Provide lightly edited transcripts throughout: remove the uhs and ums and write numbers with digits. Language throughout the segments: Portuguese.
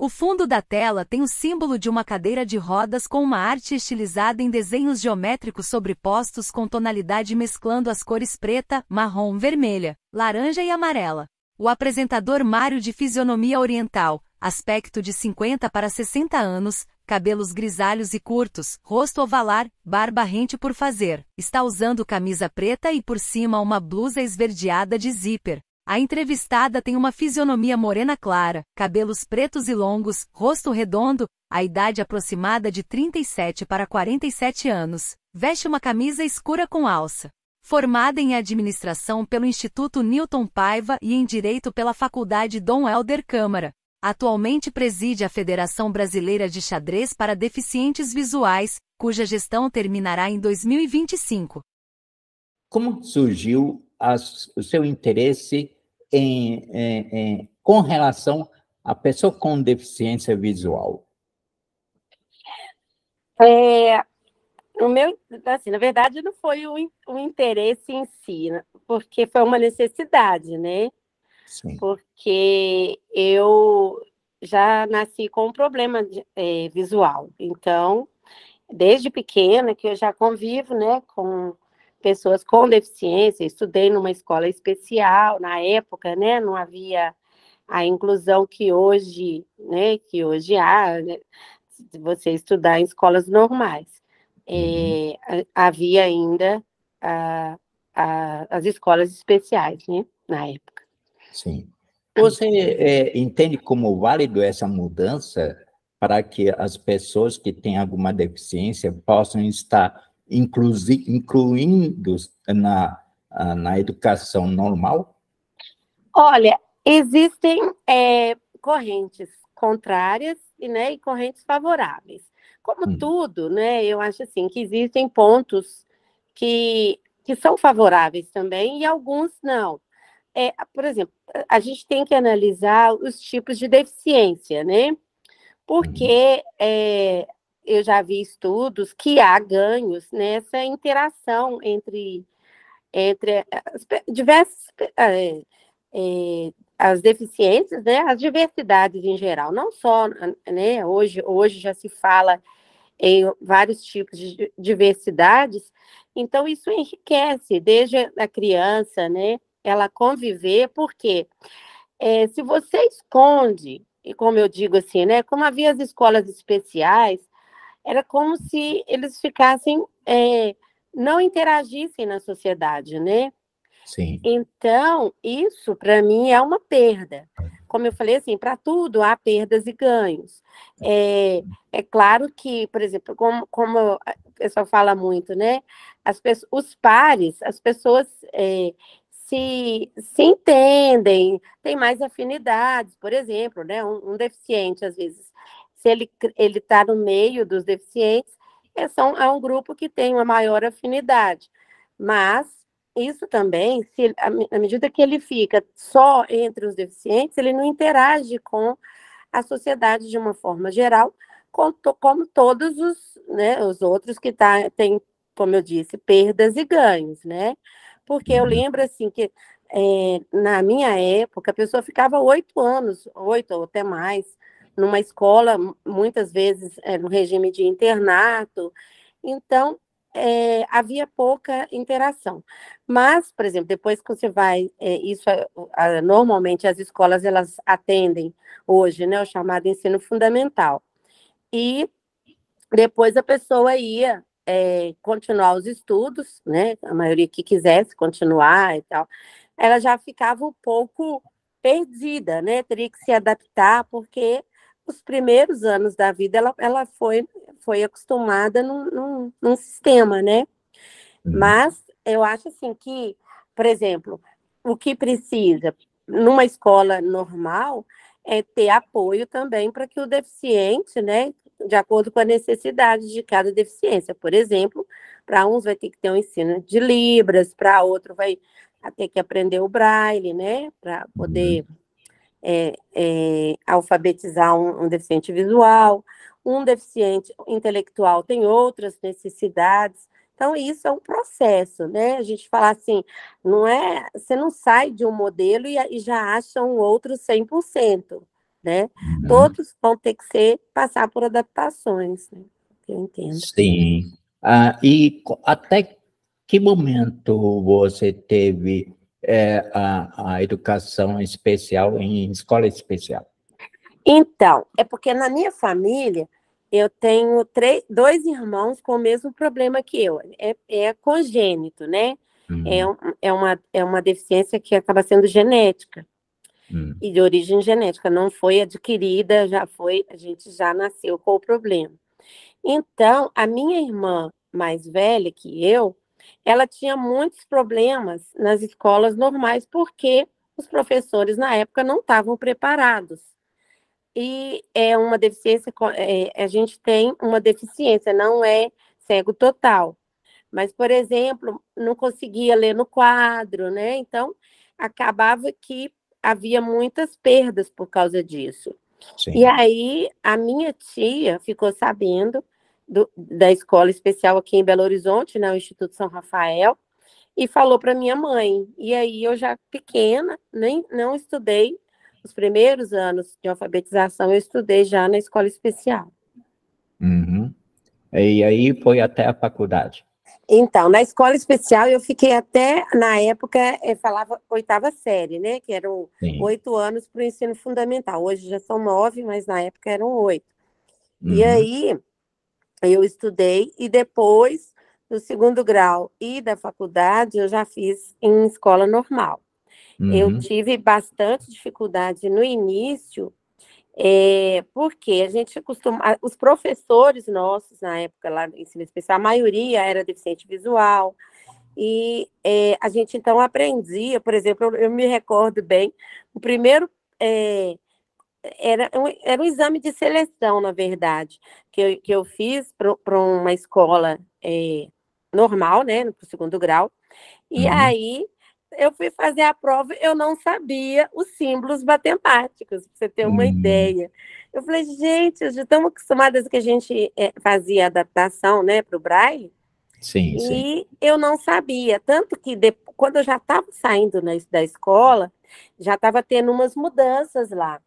O fundo da tela tem o símbolo de uma cadeira de rodas com uma arte estilizada em desenhos geométricos sobrepostos com tonalidade mesclando as cores preta, marrom, vermelha, laranja e amarela. O apresentador Mário, de fisionomia oriental, aspecto de 50 para 60 anos, cabelos grisalhos e curtos, rosto ovalar, barba rente por fazer, está usando camisa preta e por cima uma blusa esverdeada de zíper. A entrevistada tem uma fisionomia morena clara, cabelos pretos e longos, rosto redondo, a idade aproximada de 37 para 47 anos. Veste uma camisa escura com alça. Formada em administração pelo Instituto Newton Paiva e em direito pela Faculdade Dom Helder Câmara. Atualmente preside a Federação Brasileira de Xadrez para Deficientes Visuais, cuja gestão terminará em 2025. Como surgiu o seu interesse com relação à pessoa com deficiência visual? Assim, na verdade, não foi o interesse em si, né? Porque foi uma necessidade, né? Sim. Porque eu já nasci com um problema visual. Então, desde pequena, que eu já convivo, né, com pessoas com deficiência, estudei numa escola especial, na época, né, não havia a inclusão que hoje há, né, se você estudar em escolas normais. Havia ainda as escolas especiais, né, na época. Sim. Você entende como válido essa mudança para que as pessoas que têm alguma deficiência possam estar incluindo na educação normal? Olha, existem correntes contrárias e correntes favoráveis. Como tudo, né, eu acho assim, que existem pontos que são favoráveis também e alguns não. Por exemplo, a gente tem que analisar os tipos de deficiência, né? Porque eu já vi estudos que há ganhos nessa interação entre diversas as deficiências, né? As diversidades em geral, não só, né? Hoje já se fala em vários tipos de diversidades, então isso enriquece desde a criança, né? Ela conviver, porque se você esconde, e como eu digo assim, né? Como havia as escolas especiais, era como se eles ficassem, não interagissem na sociedade, né? Sim. Então, isso, para mim, é uma perda. Como eu falei, assim, para tudo há perdas e ganhos. É claro que, por exemplo, como o pessoal fala muito, né? Os pares, as pessoas se entendem, têm mais afinidades, por exemplo, né? Um deficiente, às vezes, se ele está no meio dos deficientes, é um grupo que tem uma maior afinidade. Mas isso também, à medida que ele fica só entre os deficientes, ele não interage com a sociedade de uma forma geral, como todos os outros que têm, como eu disse, perdas e ganhos, né? Porque eu lembro, assim, que na minha época, a pessoa ficava 8 anos, 8 ou até mais, numa escola, muitas vezes no regime de internato. Então, havia pouca interação. Mas, por exemplo, depois que você vai, normalmente as escolas elas atendem hoje, né, o chamado ensino fundamental. E depois a pessoa ia continuar os estudos, né, a maioria que quisesse continuar e tal, ela já ficava um pouco perdida, né, teria que se adaptar, porque os primeiros anos da vida ela foi acostumada num sistema, né? Mas eu acho assim que, por exemplo, o que precisa numa escola normal é ter apoio também para que o deficiente, né, de acordo com a necessidade de cada deficiência. Por exemplo, para uns vai ter que ter um ensino de Libras, para outro vai ter que aprender o Braille, né, para poder alfabetizar um deficiente visual. Um deficiente intelectual tem outras necessidades. Então, isso é um processo, né? A gente fala assim, você não sai de um modelo e já acha um outro 100%, né? Uhum. Todos vão ter que passar por adaptações, né? Eu entendo. Sim. Até que momento você teve a educação especial em escola especial? Então, é porque na minha família eu tenho dois irmãos com o mesmo problema que eu. É congênito, né? É, Hum, é uma deficiência que acaba sendo genética hum, e de origem genética, não foi adquirida, já foi, a gente já nasceu com o problema. Então, a minha irmã mais velha que eu, ela tinha muitos problemas nas escolas normais, porque os professores na época não estavam preparados. E é uma deficiência, a gente tem uma deficiência, não é cego total. Mas, por exemplo, não conseguia ler no quadro, né? Então, acabava que havia muitas perdas por causa disso. E sim. aí, a minha tia ficou sabendo da escola especial aqui em Belo Horizonte, né, o Instituto São Rafael, e falou para minha mãe. E aí, eu já pequena, nem não estudei os primeiros anos de alfabetização, eu estudei já na escola especial. Uhum. E aí foi até a faculdade. Então, na escola especial, eu fiquei até, na época, falava oitava série, né? Que eram Sim. 8 anos para o ensino fundamental. Hoje já são 9, mas na época eram 8. E Uhum. aí, eu estudei, e depois, do segundo grau e da faculdade, eu já fiz em escola normal. Eu Uhum. tive bastante dificuldade no início, porque a gente costuma, os professores nossos na época lá do ensino especial, a maioria era deficiente visual, e a gente então aprendia, por exemplo, eu me recordo bem, o primeiro era um exame de seleção, na verdade, que eu fiz para uma escola normal, né, para o segundo grau, e Uhum. aí eu fui fazer a prova, eu não sabia os símbolos matemáticos, para você ter uma Uhum. ideia. Eu falei, gente, já estamos acostumadas que a gente fazia adaptação, né, para o Braille, Sim, sim. e eu não sabia. Tanto que quando eu já estava saindo da escola, já estava tendo umas mudanças lá,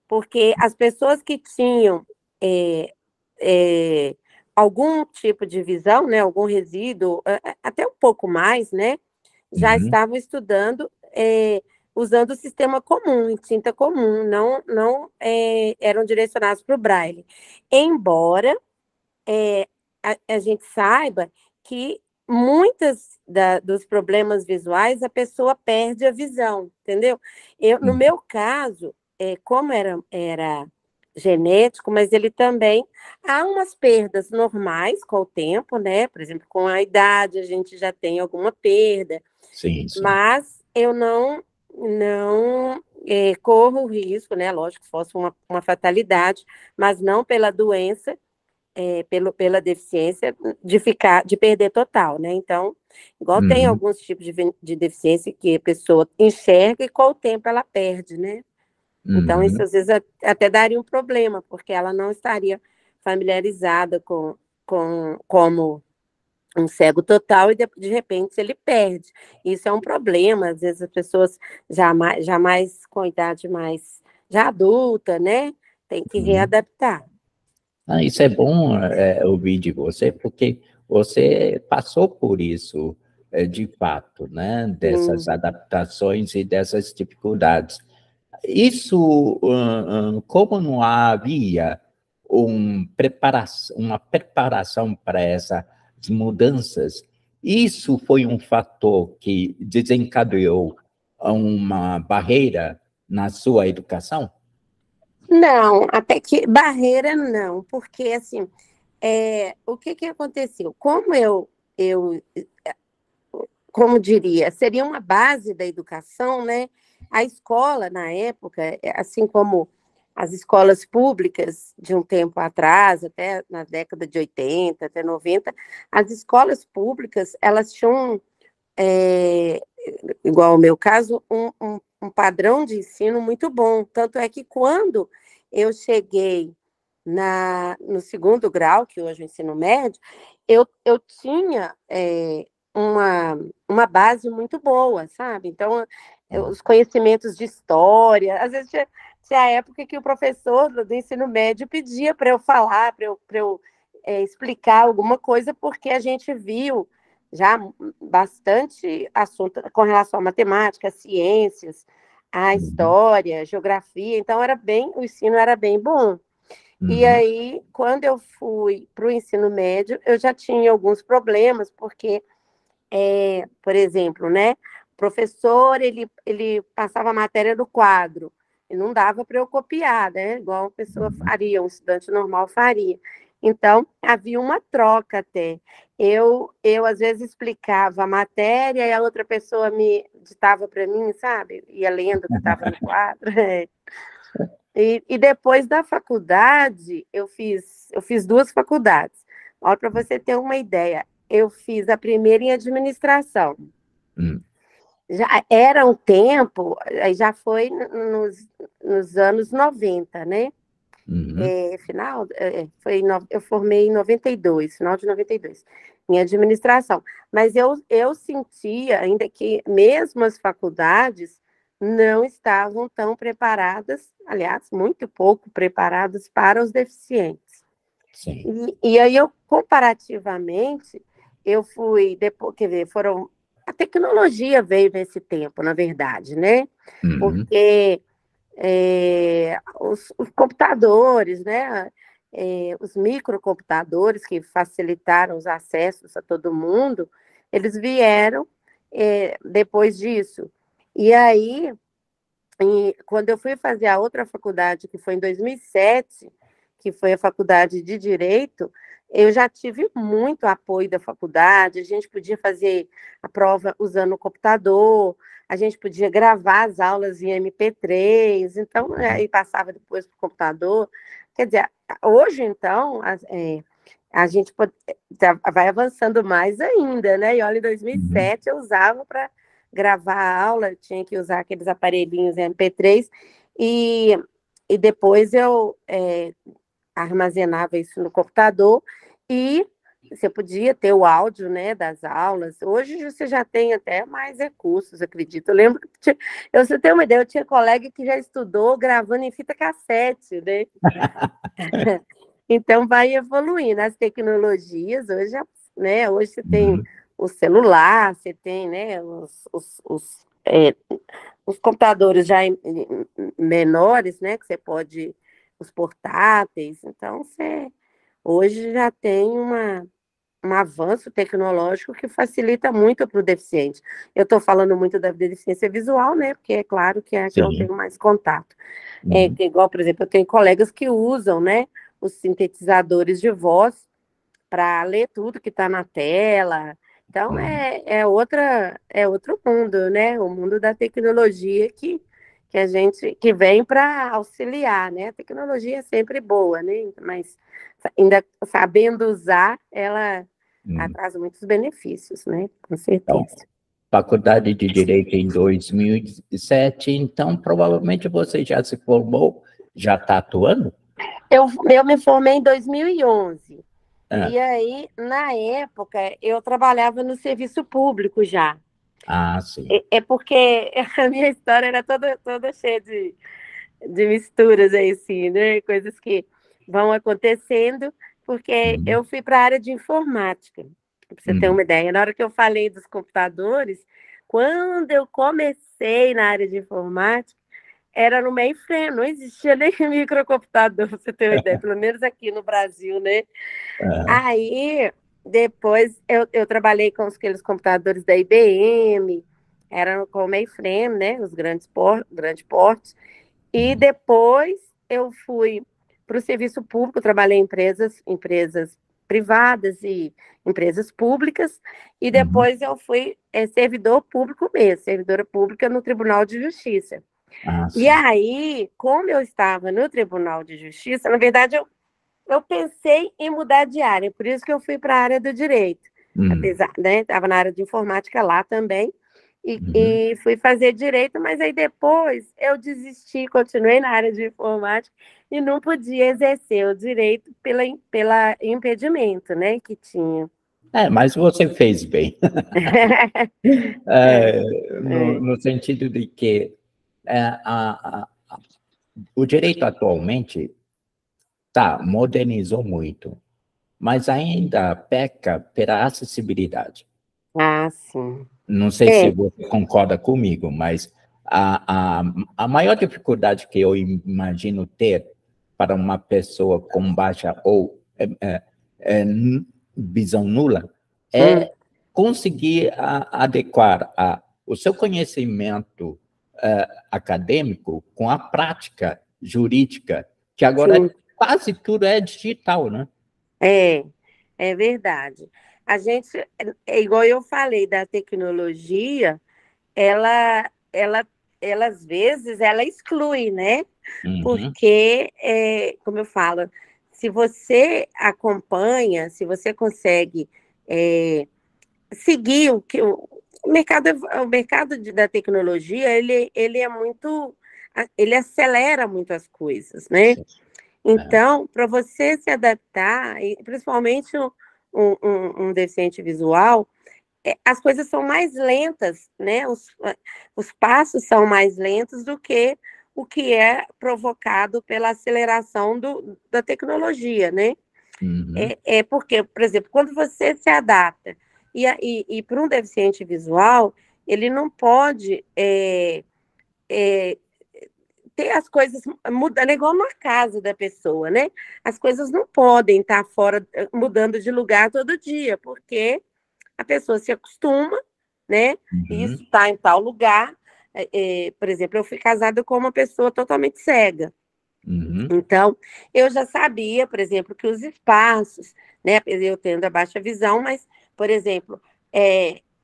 porque as pessoas que tinham é, é, algum tipo de visão, né, algum resíduo, até um pouco mais, né, já Uhum. estavam estudando usando o sistema comum, em tinta comum, não eram direcionados para o Braille. Embora a gente saiba que muitas dos problemas visuais a pessoa perde a visão, entendeu? No Uhum. meu caso, como era genético, mas ele também há umas perdas normais com o tempo, né? Por exemplo, com a idade a gente já tem alguma perda, Sim, sim. mas eu não corro o risco, né? Lógico, se fosse uma fatalidade, mas não pela doença, pela deficiência, de perder total, né? Então, igual tem Uhum. alguns tipos de deficiência que a pessoa enxerga e com o tempo ela perde, né? Então, isso Uhum. às vezes até daria um problema, porque ela não estaria familiarizada como um cego total e de repente ele perde. Isso é um problema, às vezes as pessoas já mais com idade mais já adulta, né? Tem que Uhum. readaptar. Isso é bom ouvir de você, porque você passou por isso, de fato, né? Dessas Sim. adaptações e dessas dificuldades. Isso, como não havia uma preparação para essas mudanças, isso foi um fator que desencadeou uma barreira na sua educação? Não, até que barreira não, porque assim, o que que aconteceu? Como diria, seria uma base da educação, né? A escola, na época, assim como as escolas públicas de um tempo atrás, até na década de 80, até 90, as escolas públicas, elas tinham, é, igual o meu caso, um padrão de ensino muito bom. Tanto é que quando eu cheguei no segundo grau, que hoje é o ensino médio, eu tinha uma base muito boa, sabe? Então, os conhecimentos de história, às vezes tinha a época que o professor do ensino médio pedia para eu falar, para eu explicar alguma coisa, porque a gente viu já bastante assunto com relação à matemática, às ciências, à história, geografia, então o ensino era bem bom. E aí, quando eu fui para o ensino médio, eu já tinha alguns problemas, porque, por exemplo, né, o professor, ele passava a matéria no quadro, e não dava para eu copiar, né, igual uma pessoa faria, um estudante normal faria. Então, havia uma troca até. Eu às vezes, explicava a matéria e a outra pessoa me ditava para mim, sabe? Ia lendo o que estava no quadro. E depois da faculdade, eu fiz 2 faculdades. Olha, para você ter uma ideia, eu fiz a primeira em administração. Já era um tempo, aí já foi nos anos 90, né? Eu formei em 92, final de 92, em administração. Mas eu sentia ainda que mesmo as faculdades não estavam tão preparadas, aliás, muito pouco preparadas para os deficientes. Sim. E aí comparativamente, eu fui, depois, quer ver, a tecnologia veio nesse tempo, na verdade, né? Porque os computadores, né? Os microcomputadores que facilitaram os acessos a todo mundo, eles vieram depois disso. E aí, quando eu fui fazer a outra faculdade, que foi em 2007, que foi a faculdade de Direito, eu já tive muito apoio da faculdade, a gente podia fazer a prova usando o computador, a gente podia gravar as aulas em MP3, então, aí passava depois para o computador. Quer dizer, hoje, então, a gente vai avançando mais ainda, né? E olha, em 2007 eu usava para gravar a aula, eu tinha que usar aqueles aparelhinhos MP3, e depois eu armazenava isso no computador, e você podia ter o áudio, né, das aulas. Hoje você já tem até mais recursos, acredito. Eu lembro que, você tem uma ideia, eu tinha colega que já estudou gravando em fita cassete, né? Então vai evoluindo as tecnologias. Hoje, né, hoje você tem o celular, você tem, né, os computadores já menores, né, que você pode, os portáteis. Então, hoje já tem um avanço tecnológico que facilita muito para o deficiente. Eu estou falando muito da deficiência visual, né, porque é claro que é a que eu tenho mais contato. Igual, por exemplo, eu tenho colegas que usam, né, os sintetizadores de voz para ler tudo que está na tela. Então, é outro mundo, né? O mundo da tecnologia que que vem para auxiliar, né? A tecnologia é sempre boa, né? Mas ainda sabendo usar, ela traz muitos benefícios, né? Com certeza. Então, faculdade de Direito em 2007, então provavelmente você já se formou, já está atuando? Eu me formei em 2011. E aí, na época, eu trabalhava no serviço público já. Ah, sim. É porque a minha história era toda cheia de misturas aí, assim, né? Coisas que vão acontecendo, porque eu fui para a área de informática, para você ter uma ideia. Na hora que eu falei dos computadores, quando eu comecei na área de informática, era no mainframe, não existia nem microcomputador, para você ter uma ideia, pelo menos aqui no Brasil, né? Aí, depois, eu trabalhei com aqueles computadores da IBM, eram com mainframe, né? Os grandes portes. E depois eu fui para o serviço público, trabalhei em empresas privadas e empresas públicas, e depois eu fui servidor público mesmo, servidora pública no Tribunal de Justiça. E aí, como eu estava no Tribunal de Justiça, na verdade, eu pensei em mudar de área, por isso que eu fui para a área do direito. Apesar, né, estava na área de informática lá também, e fui fazer direito, mas aí depois eu desisti, continuei na área de informática e não podia exercer o direito pela impedimento, né, que tinha. Mas você fez bem. No sentido de que o direito atualmente modernizou muito, mas ainda peca pela acessibilidade. Ah, sim. Não sei se você concorda comigo, mas a maior dificuldade que eu imagino ter para uma pessoa com baixa ou visão nula é conseguir adequar o seu conhecimento acadêmico com a prática jurídica, que agora quase tudo é digital, né? É verdade. A gente, é igual eu falei da tecnologia, ela às vezes, ela exclui, né? Porque, como eu falo, se você acompanha, se você consegue seguir o mercado da tecnologia, ele é muito, ele acelera muito as coisas, né? Então, para você se adaptar, e principalmente um deficiente visual, as coisas são mais lentas, né? Os passos são mais lentos do que o que é provocado pela aceleração da tecnologia, né? Porque, por exemplo, quando você se adapta e para um deficiente visual, ele não pode ter as coisas mudando, é igual na casa da pessoa, né? As coisas não podem estar fora, mudando de lugar todo dia, porque a pessoa se acostuma, né? Isso está em tal lugar. Por exemplo, eu fui casada com uma pessoa totalmente cega. Então, eu já sabia, por exemplo, que os espaços, né? Eu tendo a baixa visão, mas, por exemplo,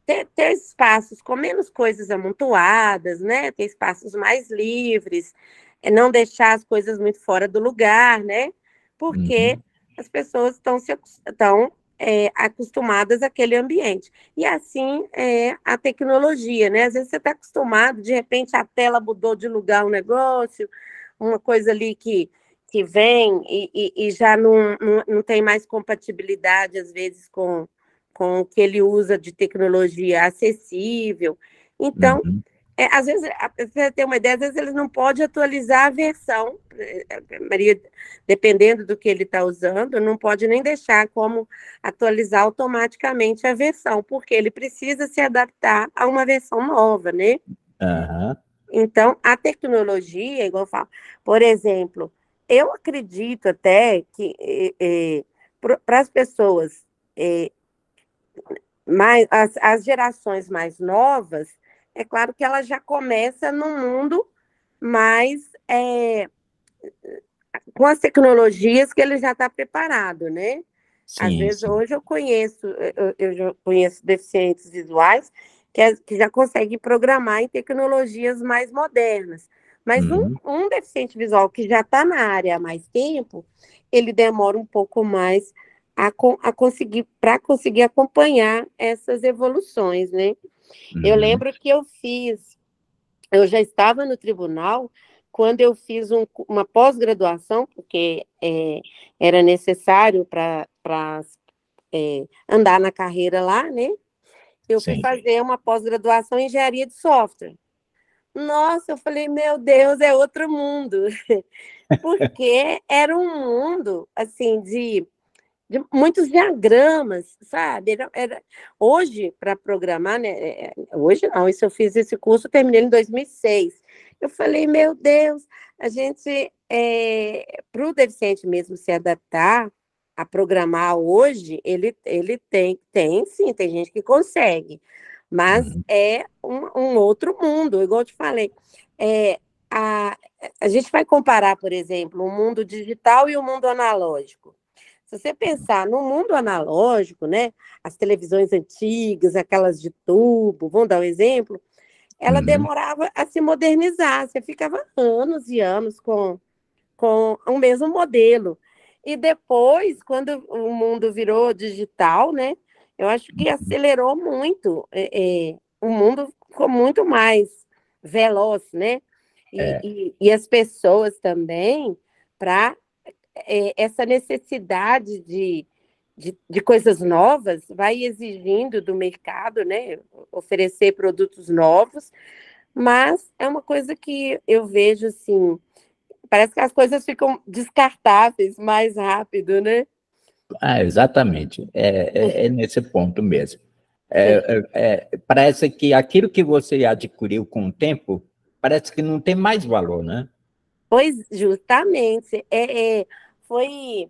ter espaços com menos coisas amontoadas, né? Ter espaços mais livres, não deixar as coisas muito fora do lugar, né? Porque as pessoas estão acostumadas àquele ambiente. E assim é a tecnologia, né? Às vezes você está acostumado, de repente a tela mudou de lugar um negócio, uma coisa ali que vem e já não tem mais compatibilidade, às vezes, com o que ele usa de tecnologia acessível. Então, às vezes, você tem uma ideia, às vezes eles não podem atualizar a versão, Maria, dependendo do que ele está usando, não pode nem deixar como atualizar automaticamente a versão, porque ele precisa se adaptar a uma versão nova, né? Então, a tecnologia, igual eu falo, por exemplo, eu acredito até que para as pessoas, as gerações mais novas, é claro que ela já começa num mundo mais com as tecnologias que ele já está preparado, né? Às vezes, hoje eu já conheço deficientes visuais que já conseguem programar em tecnologias mais modernas. Mas um deficiente visual que já está na área há mais tempo, ele demora um pouco mais para conseguir acompanhar essas evoluções, né? Eu lembro que eu já estava no tribunal quando eu fiz uma pós-graduação, porque era necessário para andar na carreira lá, né? Eu fui fazer uma pós-graduação em engenharia de software. Nossa, eu falei, meu Deus, é outro mundo. Porque era um mundo, assim, de muitos diagramas, sabe? Hoje, para programar, né? Hoje não, isso eu fiz esse curso, terminei em 2006. Eu falei, meu Deus, a gente, para o deficiente mesmo se adaptar a programar hoje, ele sim, tem gente que consegue, mas é um outro mundo, igual eu te falei. A, a gente vai comparar, por exemplo, o mundo digital e o mundo analógico. Se você pensar no mundo analógico, né, as televisões antigas, aquelas de tubo, vamos dar um exemplo, ela demorava a se modernizar, você ficava anos e anos com o mesmo modelo. E depois, quando o mundo virou digital, né, eu acho que acelerou muito, o mundo ficou muito mais veloz, né? E as pessoas também, para essa necessidade de coisas novas vai exigindo do mercado, né, oferecer produtos novos, mas é uma coisa que eu vejo assim, Parece que as coisas ficam descartáveis mais rápido, né? Exatamente. É nesse ponto mesmo. Parece que aquilo que você adquiriu com o tempo, parece que não tem mais valor, né? Pois, justamente. Foi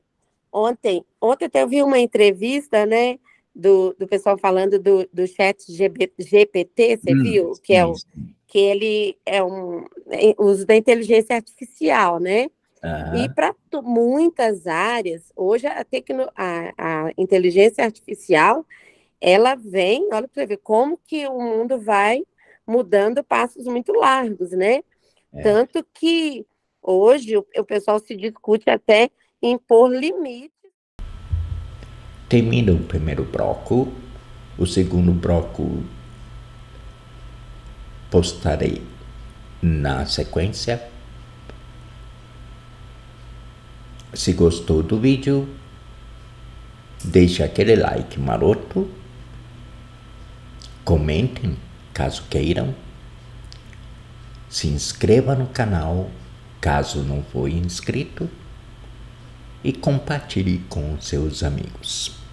ontem até eu vi uma entrevista, né, do pessoal falando do chat GPT, você viu? Sim. Que ele é uso da inteligência artificial, né? E para muitas áreas, hoje a inteligência artificial, ela vem, olha para você ver como que o mundo vai mudando passos muito largos, né? Tanto que hoje o pessoal se discute até em pôr limites. Termina o primeiro bloco. O segundo bloco postarei na sequência. Se gostou do vídeo, deixe aquele like maroto. Comentem caso queiram. Se inscreva no canal caso não for inscrito. E compartilhe com seus amigos.